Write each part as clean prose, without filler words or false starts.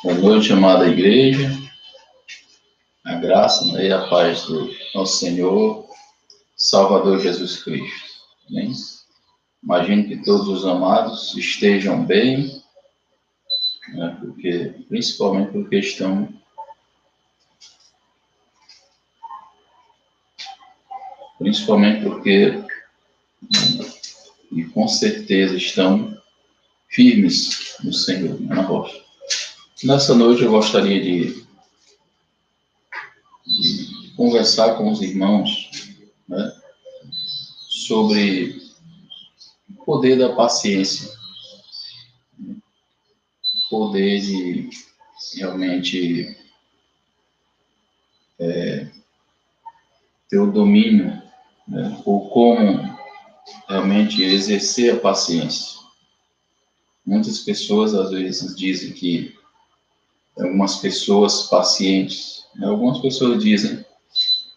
Boa noite, amada igreja. A graça e a paz do nosso Senhor, Salvador Jesus Cristo. Amém? Imagino que todos os amados estejam bem, né, principalmente porque estão e com certeza estão firmes no Senhor, na rocha. Nessa noite eu gostaria de conversar com os irmãos, né, sobre o poder da paciência, o poder de realmente ter o domínio, né, ou como realmente exercer a paciência. Muitas pessoas às vezes dizem que algumas pessoas pacientes, né, algumas pessoas dizem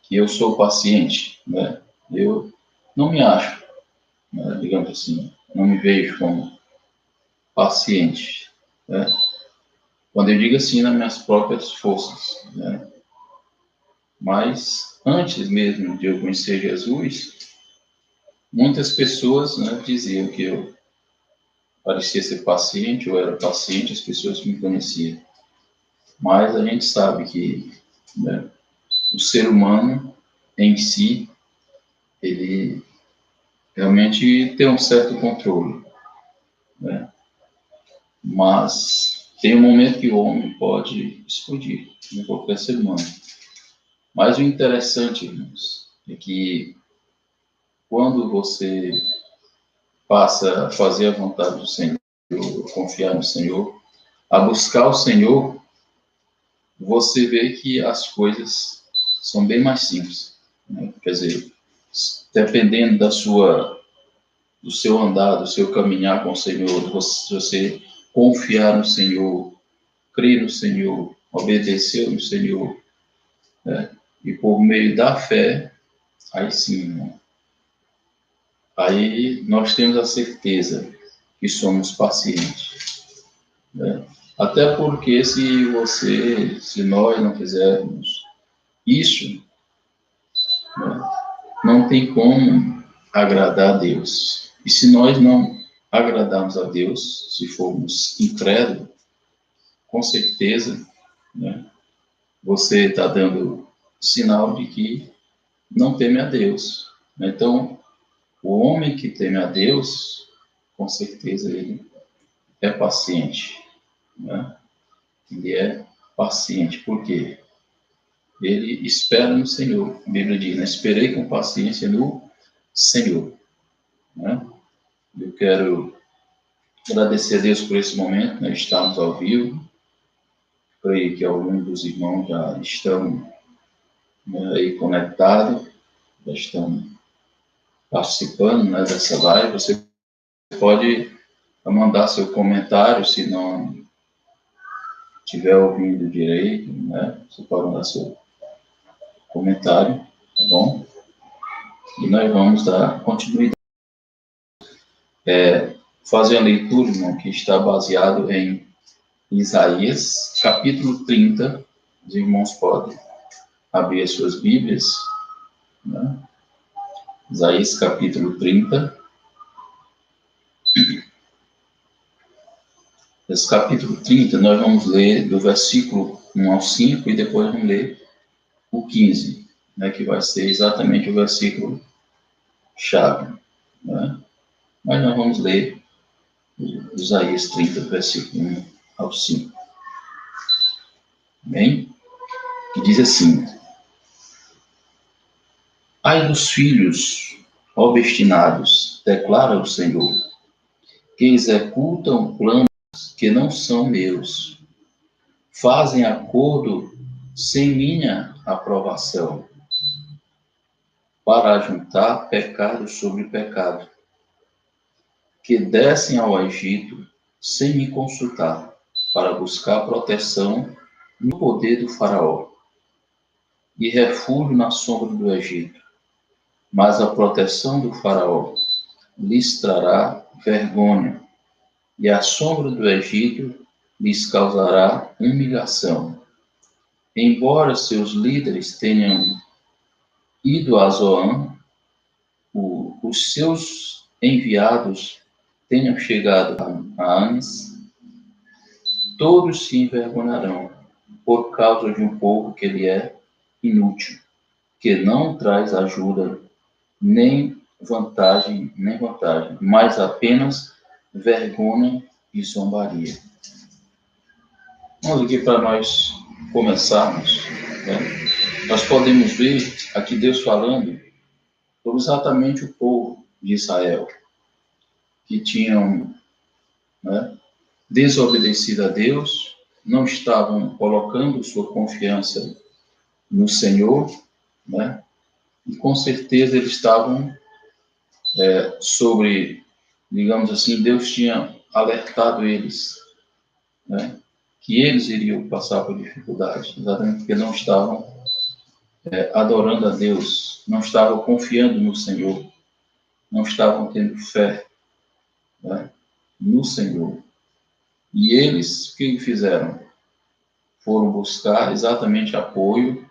que eu sou paciente, né? Eu não me acho, né, digamos assim, não me vejo como paciente, né? Quando eu digo assim, nas minhas próprias forças, né? Mas antes mesmo de eu conhecer Jesus, muitas pessoas, né, diziam que eu parecia ser paciente, eu era paciente, as pessoas me conheciam. Mas a gente sabe que, né, o ser humano em si, ele realmente tem um certo controle, né? Mas tem um momento que o homem pode explodir, em qualquer ser humano. Mas o interessante, irmãos, é que quando você passa a fazer a vontade do Senhor, a confiar no Senhor, a buscar o Senhor, você vê que as coisas são bem mais simples, né? Quer dizer, dependendo do seu andar, do seu caminhar com o Senhor, você confiar no Senhor, crer no Senhor, obedecer no Senhor, né? E por meio da fé, aí sim, né? Aí nós temos a certeza que somos pacientes, né? Até porque se nós não fizermos isso, né, não tem como agradar a Deus. E se nós não agradarmos a Deus, se formos incrédulos, com certeza, né, você está dando sinal de que não teme a Deus. Então, o homem que teme a Deus, com certeza ele é paciente, né? Ele é paciente, por quê? Ele espera no Senhor. A Bíblia diz, né? Esperei com paciência no Senhor, né? Eu quero agradecer a Deus por esse momento, né? Estamos ao vivo. Creio que alguns dos irmãos já estão, né, aí conectados, já estão participando, né, dessa live. Você pode mandar seu comentário, se não estiver ouvindo direito, né? Você pode mandar seu comentário, tá bom? E nós vamos dar continuidade. Fazer a leitura, irmão, que está baseado em Isaías, capítulo 30. Os irmãos podem abrir as suas Bíblias, né? Isaías, capítulo 30. Esse capítulo 30, nós vamos ler do versículo 1 ao 5 e depois vamos ler o 15, né, que vai ser exatamente o versículo chave, né? Mas nós vamos ler Isaías 30, versículo 1 ao 5. Bem? Que diz assim: Ai dos filhos obstinados, declara o Senhor, que executam planos que não são meus, fazem acordo sem minha aprovação, para juntar pecado sobre pecado, que descem ao Egito sem me consultar, para buscar proteção no poder do faraó, e refúgio na sombra do Egito. Mas a proteção do faraó lhes trará vergonha, e a sombra do Egito lhes causará humilhação. Embora seus líderes tenham ido a Zoan, os seus enviados tenham chegado a Anis, todos se envergonharão por causa de um povo que lhe é inútil, que não traz ajuda, nem vantagem, mas apenas vergonha e zombaria. Vamos aqui para nós começarmos, né? Nós podemos ver aqui Deus falando sobre exatamente o povo de Israel, que tinham, né, desobedecido a Deus, não estavam colocando sua confiança no Senhor, né? E com certeza eles estavam sobre, digamos assim, Deus tinha alertado eles, né, que eles iriam passar por dificuldades, exatamente porque não estavam adorando a Deus, não estavam confiando no Senhor, não estavam tendo fé, né, no Senhor. E eles, o que fizeram? Foram buscar exatamente apoio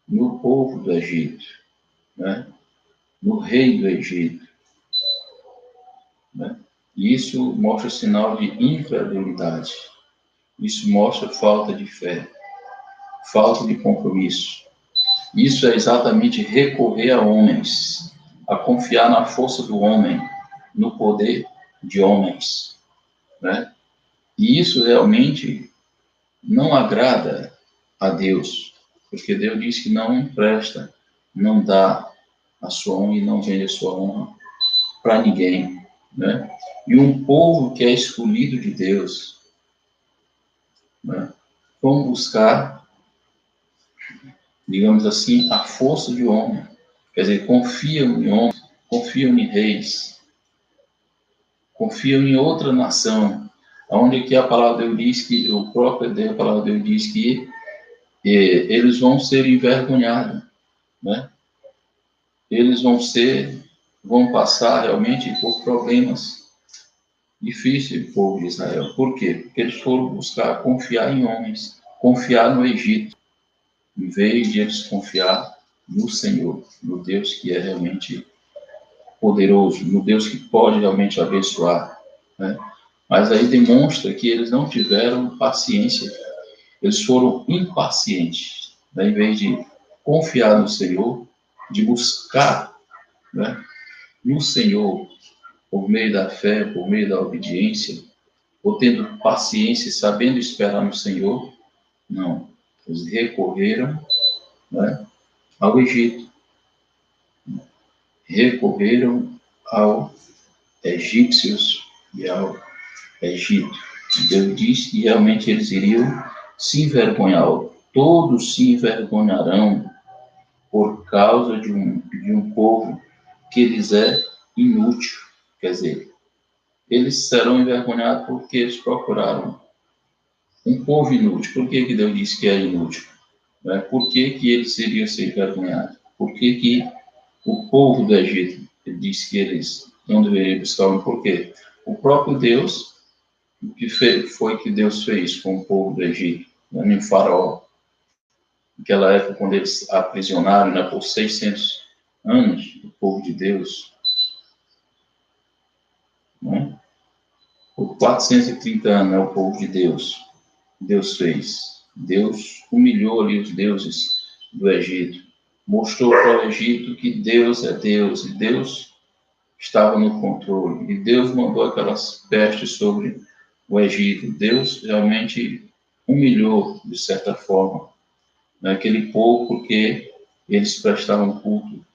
no povo do Egito, né, no rei do Egito, né? E isso mostra sinal de incredulidade. Isso mostra falta de fé, falta de compromisso. Isso é exatamente recorrer a homens, a confiar na força do homem, no poder de homens, né? E isso realmente não agrada a Deus, porque Deus diz que não empresta, não dá a sua honra e não vende a sua honra para ninguém, né? E um povo que é escolhido de Deus, né, vão buscar, digamos assim, a força de homem. Quer dizer, confiam em homens, confiam em reis, confiam em outra nação, onde aqui a palavra de Deus diz que, o próprio Deus, a palavra de Deus diz que eles vão ser envergonhados, né? Eles vão passar realmente por problemas difíceis, o povo de Israel. Por quê? Porque eles foram buscar confiar em homens, confiar no Egito, em vez de eles confiar no Senhor, no Deus que é realmente poderoso, no Deus que pode realmente abençoar, né? Mas aí demonstra que eles não tiveram paciência, eles foram impacientes, né? Em vez de confiar no Senhor, de buscar, né, no Senhor, por meio da fé, por meio da obediência, ou tendo paciência, sabendo esperar no Senhor, não. Eles recorreram, né, ao Egito, recorreram aos egípcios e ao Egito. Deus disse que realmente eles iriam se envergonhar. Todos se envergonharão por causa de um povo que lhes é inútil. Quer dizer, eles serão envergonhados porque eles procuraram um povo inútil. Por que Deus disse que é inútil? Por que eles iriam ser envergonhados? Por que o povo do Egito disse que eles não deveriam buscar um porquê? O próprio Deus, o que foi que Deus fez com o povo do Egito, né, em Faraó? Naquela época, quando eles aprisionaram, né, por 600 anos, o povo de Deus, né, por 430 anos, né, o povo de Deus, Deus fez. Deus humilhou ali os deuses do Egito, mostrou para o Egito que Deus é Deus, e Deus estava no controle, e Deus mandou aquelas pestes sobre o Egito. Deus realmente humilhou, de certa forma, naquele povo, porque eles prestavam culto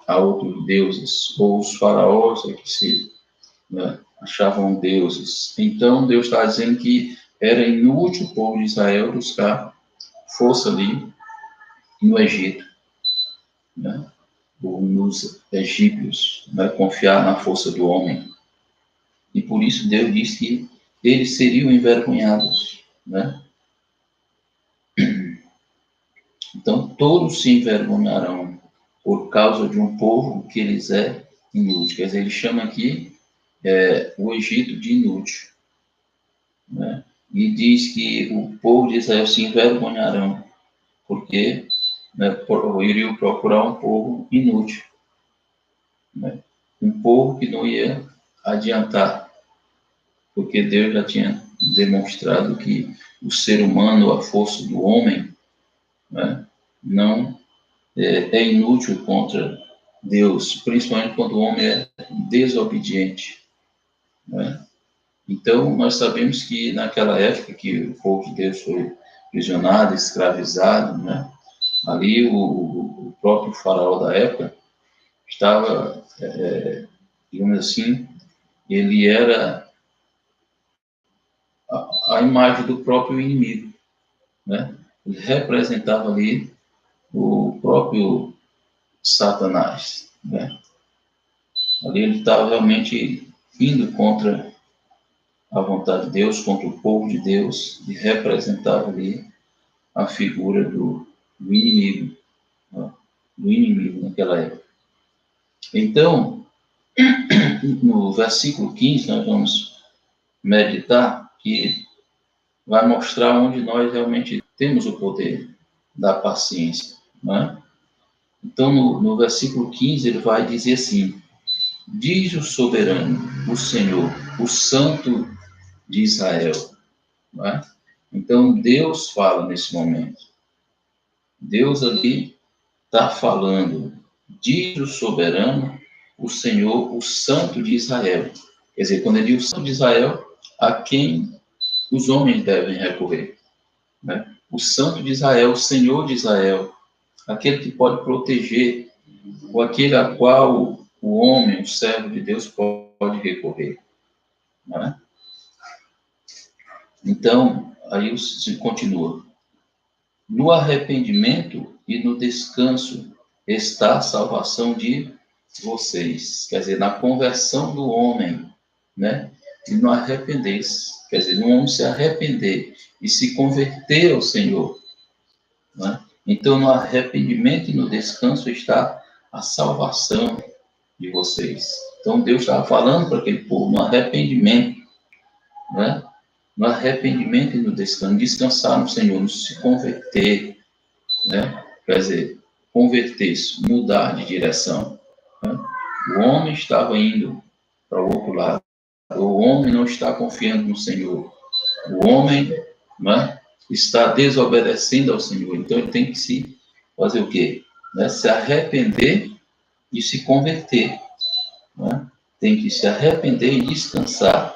a outros deuses, ou os faraós que se, né, achavam deuses. Então, Deus está dizendo que era inútil o povo de Israel buscar força ali no Egito, né, ou nos egípcios, né, confiar na força do homem. E por isso Deus disse que eles seriam envergonhados, né? Então, todos se envergonharão por causa de um povo que lhes é inútil. Quer dizer, ele chama aqui o Egito de inútil, né? E diz que o povo de Israel se envergonharão, porque, né, iriam procurar um povo inútil, né? Um povo que não ia adiantar, porque Deus já tinha demonstrado que o ser humano, a força do homem, né, não é inútil contra Deus, principalmente quando o homem é desobediente, né? Então, nós sabemos que naquela época que o povo de Deus foi prisionado, escravizado, né? Ali o próprio faraó da época estava, digamos assim, ele era a imagem do próprio inimigo, né? Ele representava ali o próprio Satanás, né? Ali ele estava realmente indo contra a vontade de Deus, contra o povo de Deus, e representava ali a figura do inimigo, né? Do inimigo naquela época. Então, no versículo 15, nós vamos meditar que vai mostrar onde nós realmente temos o poder da paciência, né? Então, no versículo 15, ele vai dizer assim: diz o soberano, o Senhor, o Santo de Israel, né? Então, Deus fala nesse momento. Deus ali está falando, diz o soberano, o Senhor, o Santo de Israel. Quer dizer, quando ele diz o Santo de Israel, a quem os homens devem recorrer, né? O Santo de Israel, o Senhor de Israel, aquele que pode proteger, ou aquele a qual o homem, o servo de Deus, pode recorrer, né? Então, aí se continua. No arrependimento e no descanso está a salvação de vocês. Quer dizer, na conversão do homem, né? E no arrepender-se. Quer dizer, no homem se arrepender e se converter ao Senhor, né? Então, no arrependimento e no descanso está a salvação de vocês. Então, Deus estava falando para aquele povo, no arrependimento, né? No arrependimento e no descanso, descansar no Senhor, no se converter, né? Quer dizer, converter-se, mudar de direção, né? O homem estava indo para o outro lado, o homem não está confiando no Senhor, o homem, né, está desobedecendo ao Senhor, então ele tem que se fazer o quê? Né? Se arrepender e se converter, né? Tem que se arrepender e descansar.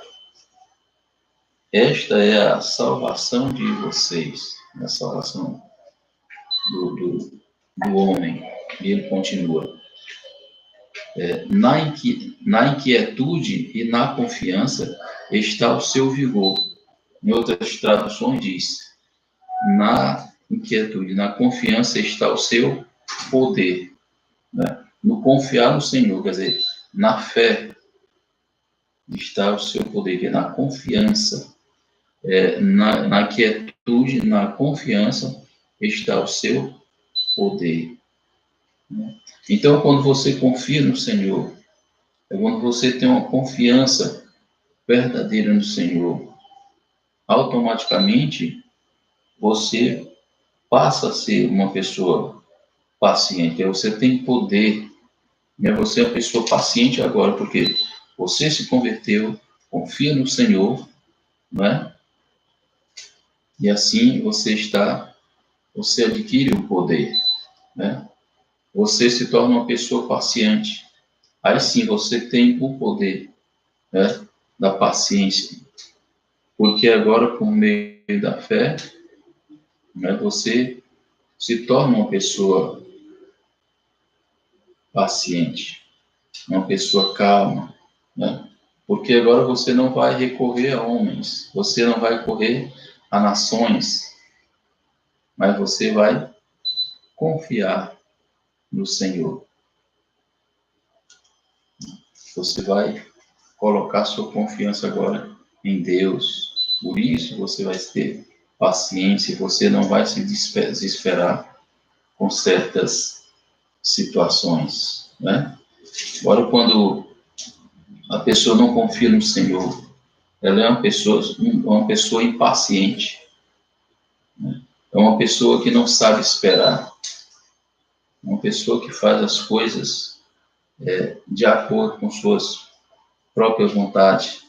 Esta é a salvação de vocês, a salvação do homem. E ele continua. Na inquietude e na confiança está o seu vigor. Em outras traduções diz, na inquietude, na confiança está o seu poder, né? No confiar no Senhor, quer dizer, na fé está o seu poder, e na confiança, na quietude, na confiança está o seu poder, né? Então, quando você confia no Senhor, é quando você tem uma confiança verdadeira no Senhor, automaticamente você passa a ser uma pessoa paciente, você tem poder, né? Você é uma pessoa paciente agora, porque você se converteu, confia no Senhor, não é? E assim você adquire o poder, né? Você se torna uma pessoa paciente. Aí sim você tem o poder, né, da paciência, porque agora por meio da fé, né, você se torna uma pessoa paciente, uma pessoa calma, né? Porque agora você não vai recorrer a homens, você não vai recorrer a nações, mas você vai confiar no Senhor. Você vai colocar sua confiança agora em Deus. Por isso você vai ter paciência, você não vai se desesperar com certas situações, né? Agora, quando a pessoa não confia no Senhor, ela é uma pessoa impaciente, né? É uma pessoa que não sabe esperar, uma pessoa que faz as coisas de acordo com suas próprias vontades,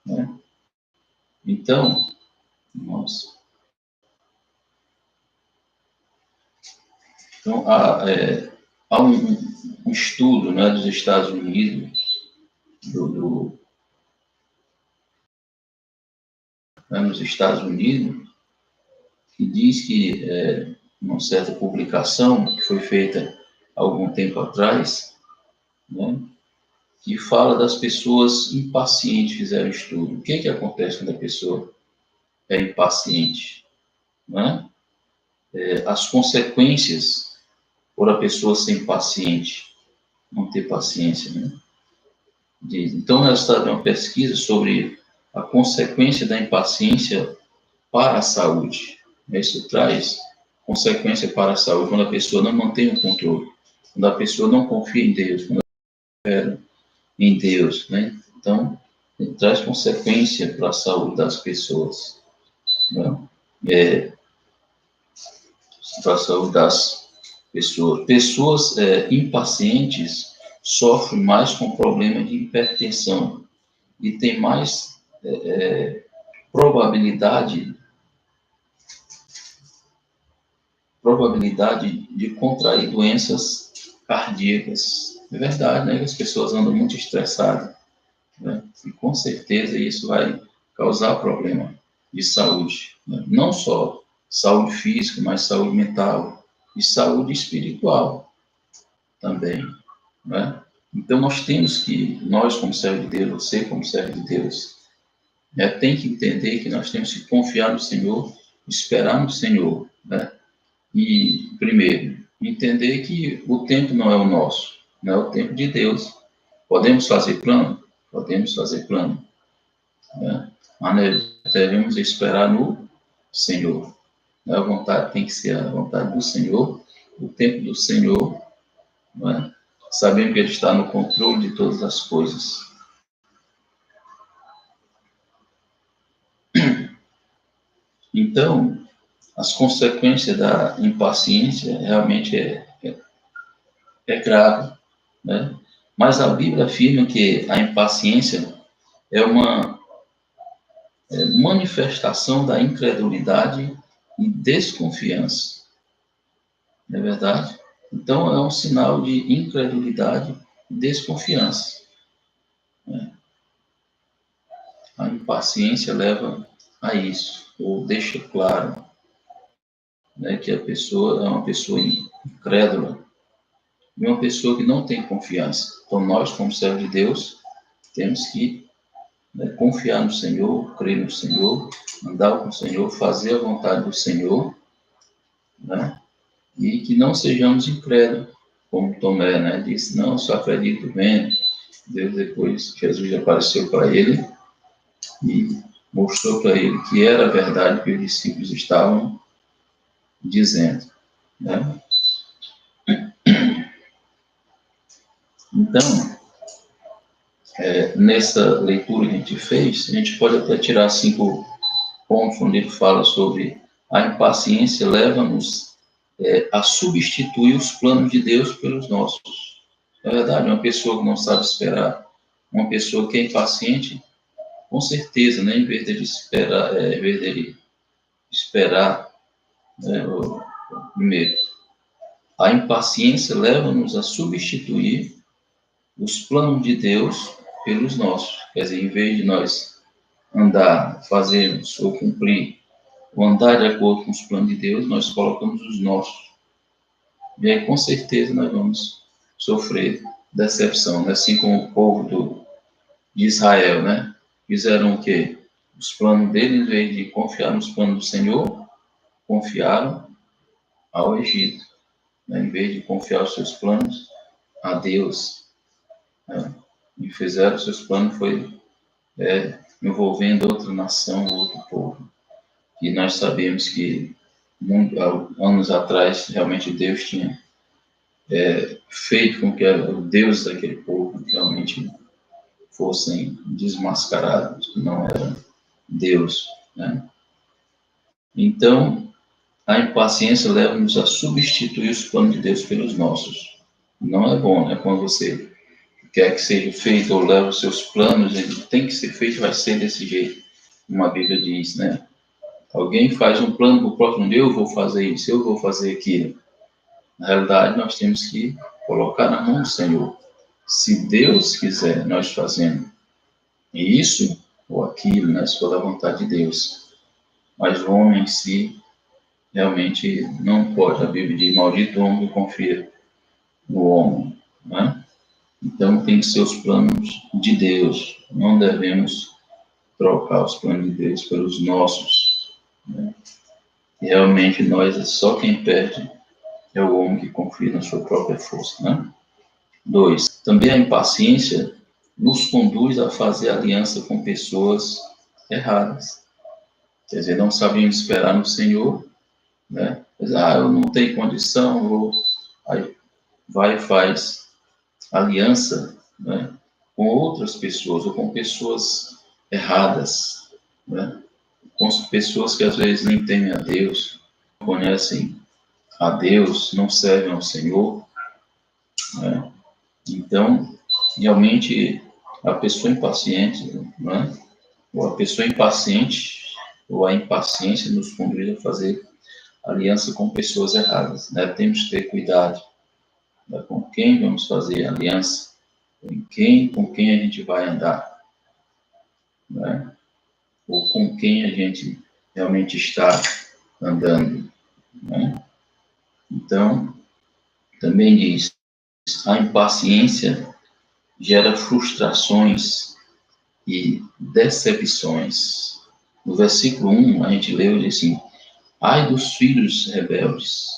né? Então, nossa, então há um estudo, né, dos Estados Unidos, nos Estados Unidos, que diz que, uma certa publicação que foi feita há algum tempo atrás, né, que fala das pessoas impacientes, fizeram estudo. O que acontece quando a pessoa é impaciente? Né? As consequências por a pessoa ser impaciente, não ter paciência. Né? Então, nós estamos uma pesquisa sobre a consequência da impaciência para a saúde. Isso traz consequência para a saúde quando a pessoa não mantém o controle, quando a pessoa não confia em Deus, quando ela em Deus, né? Então, ele traz consequência para a saúde das pessoas, né? Para a saúde das pessoas. Pessoas impacientes sofrem mais com problemas de hipertensão e tem mais probabilidade de contrair doenças cardíacas. É verdade, né? As pessoas andam muito estressadas, né? E com certeza isso vai causar problema de saúde, né? Não só saúde física, mas saúde mental e saúde espiritual também, né? Então nós como servo de Deus, você como servo de Deus, né, tem que entender que nós temos que confiar no Senhor, esperar no Senhor, né? E, primeiro, entender que o tempo não é o nosso, não é o tempo de Deus. Podemos fazer plano? Podemos fazer plano, né? Mas devemos esperar no Senhor. A vontade tem que ser a vontade do Senhor, o tempo do Senhor, né? Sabendo que Ele está no controle de todas as coisas. Então, as consequências da impaciência realmente é grave, né? Mas a Bíblia afirma que a impaciência é uma manifestação da incredulidade e desconfiança, não é verdade? Então, é um sinal de incredulidade e desconfiança, né? A impaciência leva a isso, ou deixa claro, né, que a pessoa é uma pessoa incrédula e uma pessoa que não tem confiança. Então, nós, como servos de Deus, temos que, né, confiar no Senhor, crer no Senhor, andar com o Senhor, fazer a vontade do Senhor, né? E que não sejamos incrédulos, como Tomé, né, disse, não, só acredito vendo. Deus depois, Jesus apareceu para ele e mostrou para ele que era a verdade que os discípulos estavam dizendo, né? Então, nessa leitura que a gente fez, a gente pode até tirar 5 pontos onde ele fala sobre a impaciência leva-nos a substituir os planos de Deus pelos nossos. Na verdade, uma pessoa que não sabe esperar, uma pessoa que é impaciente, com certeza, né, em vez dele esperar, né, primeiro, a impaciência leva-nos a substituir os planos de Deus pelos nossos. Quer dizer, em vez de nós fazermos ou cumprir, ou andar de acordo com os planos de Deus, nós colocamos os nossos. E aí, com certeza, nós vamos sofrer decepção, né? Assim como o povo de Israel, né? Fizeram o quê? Os planos deles, em vez de confiar nos planos do Senhor, confiaram ao Egito, né? Em vez de confiar os seus planos a Deus, né? E fizeram os seus planos foi envolvendo outra nação, outro povo. E nós sabemos que anos atrás realmente Deus tinha feito com que os deuses daquele povo realmente fossem desmascarados, que não eram Deus, né? Então, a impaciência leva-nos a substituir os planos de Deus pelos nossos. Não é bom, né? Quando você quer que seja feito ou leva os seus planos, ele tem que ser feito, vai ser desse jeito. Como a Bíblia diz, né? Alguém faz um plano para o próximo dia, eu vou fazer isso, eu vou fazer aquilo. Na realidade, nós temos que colocar na mão do Senhor. Se Deus quiser, nós fazemos isso ou aquilo, né? Se for da vontade de Deus. Mas o homem em si realmente não pode. A Bíblia diz, maldito o homem que confia no homem, né? Então tem que ser os planos de Deus. Não devemos trocar os planos de Deus pelos nossos, né? E realmente nós, só quem perde é o homem que confia na sua própria força, né? 2. Também a impaciência nos conduz a fazer aliança com pessoas erradas. Quer dizer, não sabemos esperar no Senhor, né? Mas, eu não tenho condição, aí vai e faz aliança, né, com outras pessoas, ou com pessoas erradas, né? Com pessoas que às vezes nem temem a Deus, não conhecem a Deus, não servem ao Senhor, né? Então, realmente, a pessoa impaciente, né? Ou a pessoa impaciente, ou a impaciência nos conduz a fazer aliança com pessoas erradas, né? Temos que ter cuidado, né, com quem vamos fazer aliança, com quem a gente vai andar, né? Ou com quem a gente realmente está andando, né? Então, também diz, a impaciência gera frustrações e decepções. No versículo 1, a gente leu assim, ai dos filhos rebeldes,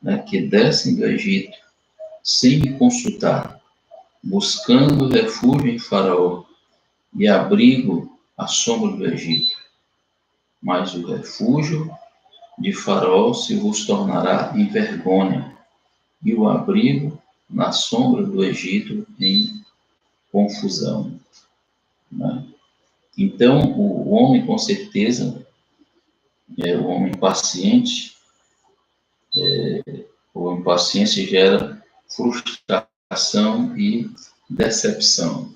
né, que descem do Egito sem me consultar, buscando refúgio em Faraó e abrigo à sombra do Egito. Mas o refúgio de Faraó se vos tornará em vergonha, e o abrigo na sombra do Egito em confusão, né? Então, o homem, com certeza, o homem paciente, ou impaciência gera frustração e decepção.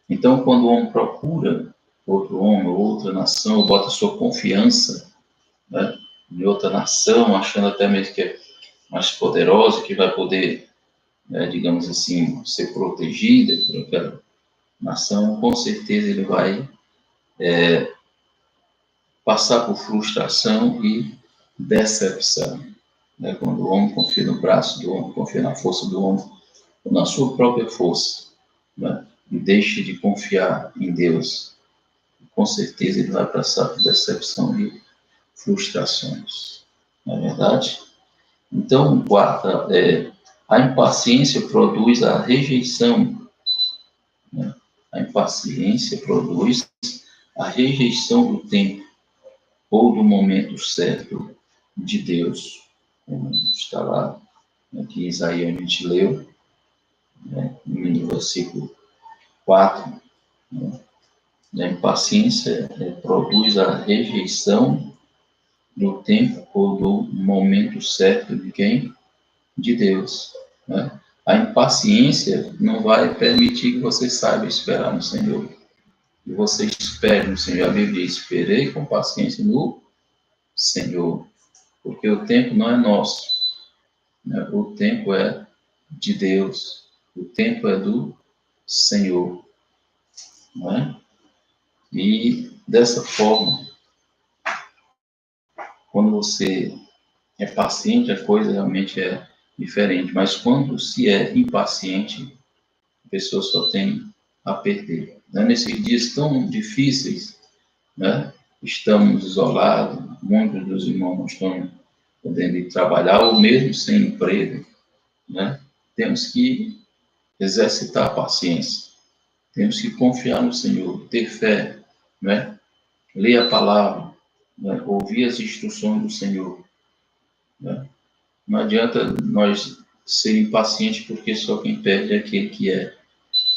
Então, quando o homem procura outro homem, outra nação, bota sua confiança, né, em outra nação, achando até mesmo que é mais poderosa, que vai poder, né, digamos assim, ser protegida por aquela nação, com certeza ele vai passar por frustração e decepção, né? Quando o homem confia no braço do homem, confia na força do homem, ou na sua própria força, né, e deixa de confiar em Deus, com certeza ele vai passar por decepção e frustrações. Não é verdade? Então, quarta, a impaciência produz a rejeição, né? A impaciência produz a rejeição do tempo ou do momento certo de Deus, como está lá, aqui em Isaías, a gente leu, né, no versículo 4, né? A impaciência produz a rejeição do tempo ou do momento certo de quem? De Deus, né? A impaciência não vai permitir que você saiba esperar no Senhor. Que você espere no Senhor. A Bíblia diz, esperei com paciência no Senhor. Porque o tempo não é nosso, né? O tempo é de Deus. O tempo é do Senhor, não é? E dessa forma, quando você é paciente, a coisa realmente é diferente. Mas quando se é impaciente, a pessoa só tem a perder, né? Nesses dias tão difíceis, né? Estamos isolados, muitos dos irmãos não estão podendo ir trabalhar, ou mesmo sem emprego, né? Temos que exercitar a paciência, temos que confiar no Senhor, ter fé, né? Ler a palavra, né? Ouvir as instruções do Senhor, né? Não adianta nós ser impaciente, porque só quem perde é aquele que é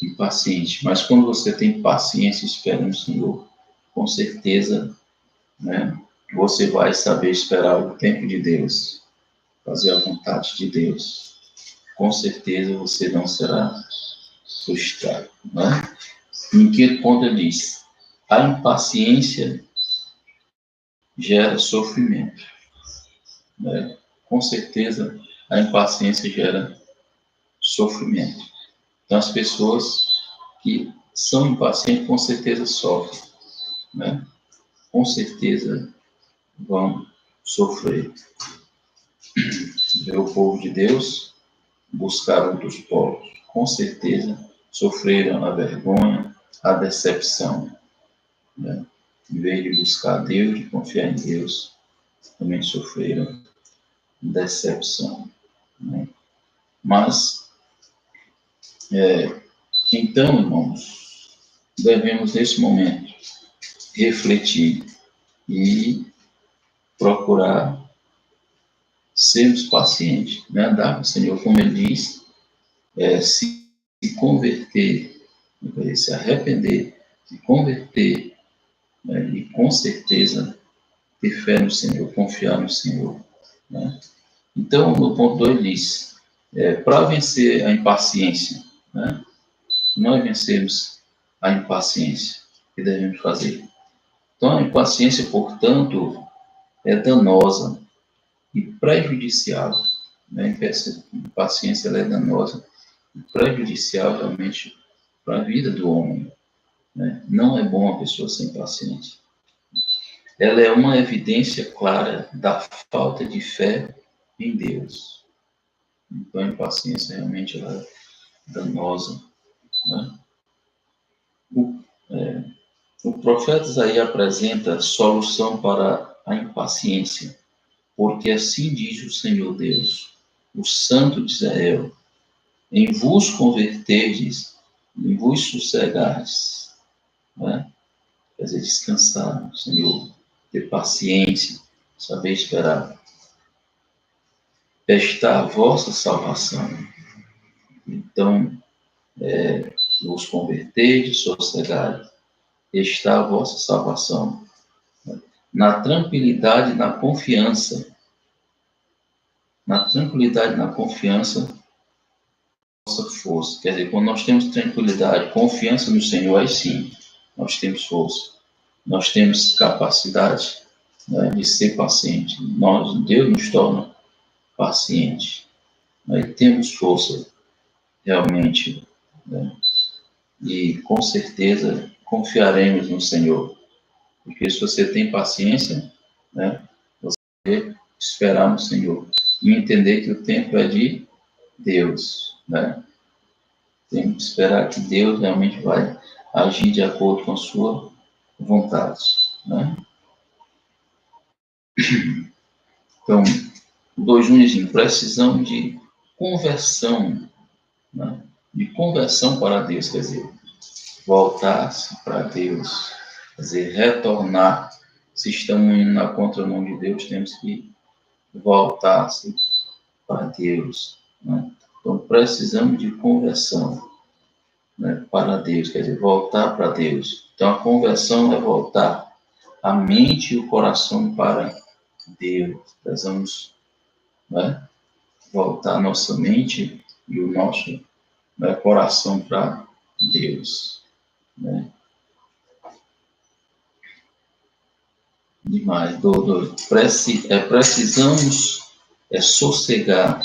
impaciente. Mas quando você tem paciência e espera no Senhor, com certeza, né, você vai saber esperar o tempo de Deus, fazer a vontade de Deus. Com certeza você não será frustrado, né? Em que ponto ele diz? A impaciência gera sofrimento, né? Com certeza a impaciência gera sofrimento. Então as pessoas que são impacientes com certeza sofrem, né? Com certeza vão sofrer. Ver o povo de Deus buscar outros povos, com certeza sofreram a vergonha, a decepção, né? Em vez de buscar Deus, de confiar em Deus, também sofreram decepção, né? Mas, então, irmãos, devemos nesse momento refletir e procurar sermos pacientes, né? Andar com o Senhor, como Ele diz, se converter, se arrepender, se converter, né? E com certeza ter fé no Senhor, confiar no Senhor, né? Então, no ponto 2 ele diz, para vencer a impaciência, né? Nós vencemos a impaciência, o que devemos fazer? Então, a impaciência, portanto, é danosa e prejudicial, né? A impaciência ela é danosa e prejudicial realmente para a vida do homem, né? Não é bom a pessoa ser impaciente. Ela é uma evidência clara da falta de fé em Deus. Então, a impaciência realmente ela é danosa, né? O profeta Isaías apresenta solução para a impaciência, porque assim diz o Senhor Deus, o Santo de Israel: em vos converterdes, em vos sossegardes, né? Quer dizer, descansar no Senhor, ter paciência, saber esperar. Está a vossa salvação. Então, vos converterdes, sossegardes, está a vossa salvação. Na tranquilidade, na confiança, nossa força. Quer dizer, quando nós temos tranquilidade, confiança no Senhor, aí sim, nós temos força. Nós temos capacidade, né, de ser paciente. Deus nos torna paciente. Aí temos força, realmente, né? E com certeza confiaremos no Senhor. Porque se você tem paciência, né, você esperar no Senhor e entender que o tempo é de Deus, né? Tem que esperar que Deus realmente vai agir de acordo com a sua vontade, né? Então, 2:1 precisão de conversão, né? De conversão para Deus, quer dizer, voltar-se para Deus, quer dizer, retornar. Se estamos indo na contramão de Deus, temos que voltar-se para Deus, né? Então, precisamos de conversão, né, para Deus, quer dizer, voltar para Deus. Então, a conversão é voltar a mente e o coração para Deus. Precisamos, né, voltar a nossa mente e o nosso, né, coração para Deus, né? Demais. Precisamos sossegar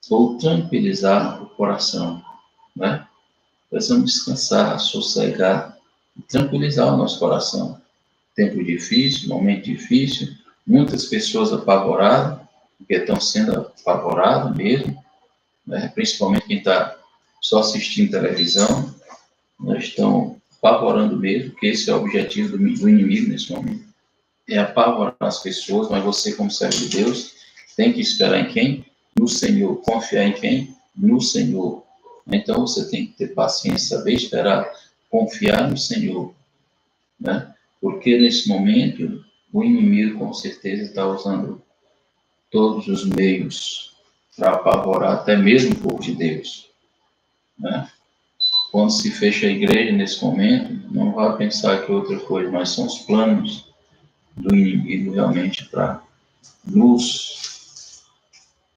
ou tranquilizar o coração, né? Precisamos descansar, sossegar e tranquilizar o nosso coração. Tempo difícil, momento difícil, muitas pessoas apavoradas, porque estão sendo apavoradas mesmo, né? Principalmente quem está só assistindo televisão, né? Estão apavorando mesmo, porque esse é o objetivo do inimigo nesse momento, é apavorar as pessoas, mas você, como servo de Deus, tem que esperar em quem? No Senhor. Confiar em quem? No Senhor. Então você tem que ter paciência, saber esperar, confiar no Senhor, né? Porque nesse momento o inimigo com certeza está usando todos os meios para apavorar até mesmo o povo de Deus, né? Quando se fecha a igreja nesse momento, não vai pensar que é outra coisa, mas são os planos do inimigo realmente para nos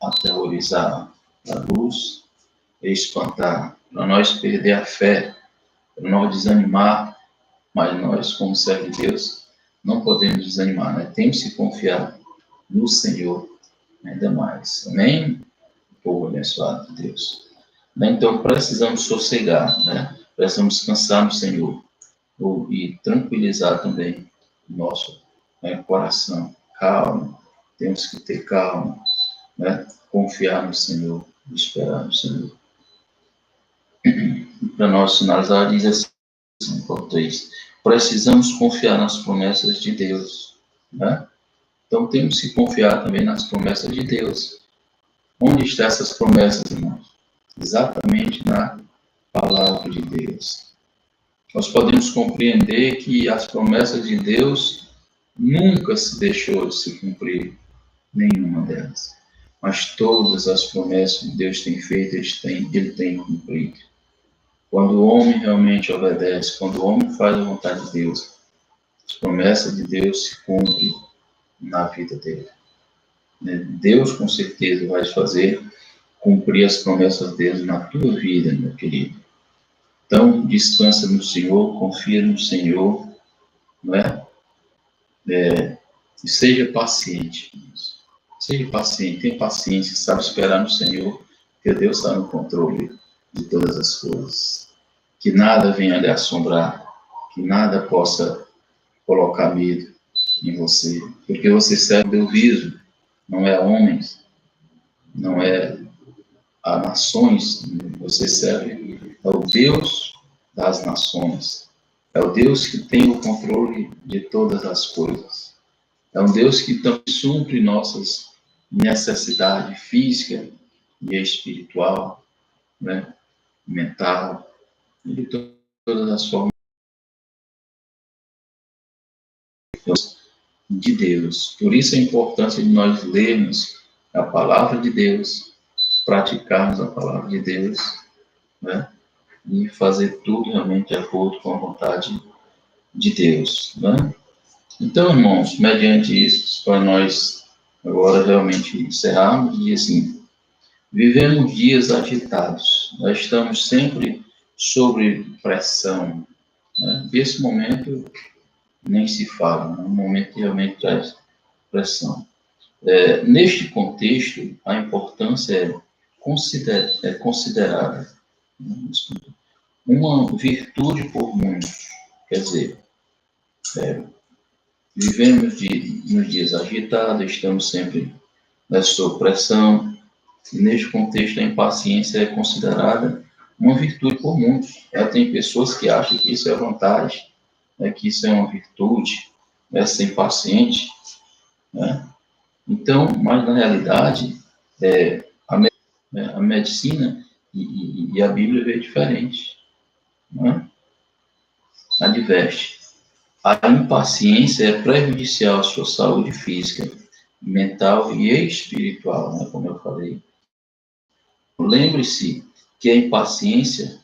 aterrorizar, para nos espantar, para nós perder a fé, para nós desanimar, mas nós, como servos de Deus, não podemos desanimar, né? Temos que confiar no Senhor ainda mais. Amém? Povo abençoado de Deus. Então, precisamos sossegar, né? Precisamos descansar no Senhor e tranquilizar também o nosso, né, coração. Calma, temos que ter calma, né? Confiar no Senhor, esperar no Senhor. Para nós finalizar, diz assim, ponto 3, precisamos confiar nas promessas de Deus, né? Então, temos que confiar também nas promessas de Deus. Onde estão essas promessas, irmãos? Exatamente na palavra de Deus. Nós podemos compreender que as promessas de Deus nunca se deixou de se cumprir, nenhuma delas. Mas todas as promessas que Deus tem feito, Ele tem cumprido. Quando o homem realmente obedece, quando o homem faz a vontade de Deus, as promessas de Deus se cumprem na vida dele. Deus, com certeza, vai fazer cumprir as promessas dele na tua vida, meu querido. Então, descansa no Senhor, confia no Senhor, não é? E seja paciente. Seja paciente, tenha paciência, sabe esperar no Senhor, porque Deus está no controle de todas as coisas. Que nada venha lhe assombrar, que nada possa colocar medo em você, porque você serve Deus vivo, não é a homens, não é a nações, você serve ao Deus das nações, é o Deus que tem o controle de todas as coisas, é um Deus que também supre nossas necessidades física e espiritual, né, mental, e de todas as formas de Deus. Por isso a importância de nós lermos a palavra de Deus, praticarmos a palavra de Deus, né? E fazer tudo realmente de acordo com a vontade de Deus, né? Então, irmãos, mediante isso, para nós agora realmente encerrarmos, e assim, vivemos dias agitados, nós estamos sempre sob pressão, né? Esse momento nem se fala, é um momento que realmente traz pressão. Neste contexto, a importância é considerada, né, uma virtude por muitos. Quer dizer, vivemos nos dias agitados, estamos sempre sob pressão, e neste contexto a impaciência é considerada uma virtude por muitos. Tem pessoas que acham que isso é vantagem, que isso é uma virtude, ser impaciente, né? Então, mas na realidade, a medicina e a Bíblia vê diferente, né? Adverte. A impaciência é prejudicial à sua saúde física, mental e espiritual, né, como eu falei. Lembre-se que a impaciência,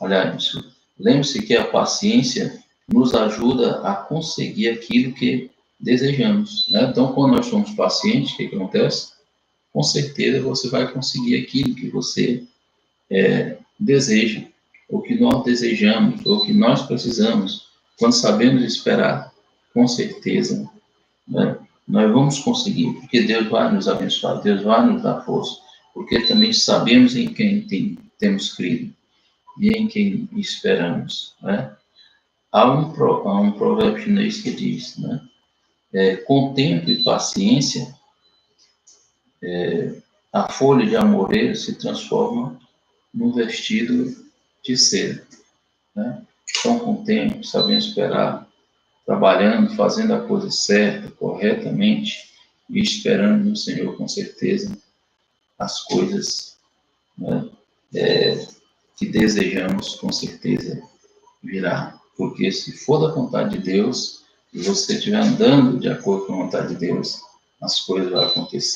aliás, lembre-se que a paciência nos ajuda a conseguir aquilo que desejamos, né? Então, quando nós somos pacientes, o que acontece? Com certeza você vai conseguir aquilo que você deseja, ou que nós desejamos, ou que nós precisamos. Quando sabemos esperar, com certeza, né, nós vamos conseguir, porque Deus vai nos abençoar, Deus vai nos dar força, porque também sabemos em quem temos crido e em quem esperamos, né? Há um provérbio chinês que diz, né, com tempo e paciência, a folha de amoreira se transforma num vestido de seda, né? Então, com o tempo, sabendo esperar, trabalhando, fazendo a coisa certa, corretamente, e esperando no Senhor, com certeza, as coisas, né, que desejamos, com certeza, virá. Porque se for da vontade de Deus, e você estiver andando de acordo com a vontade de Deus, as coisas vão acontecer.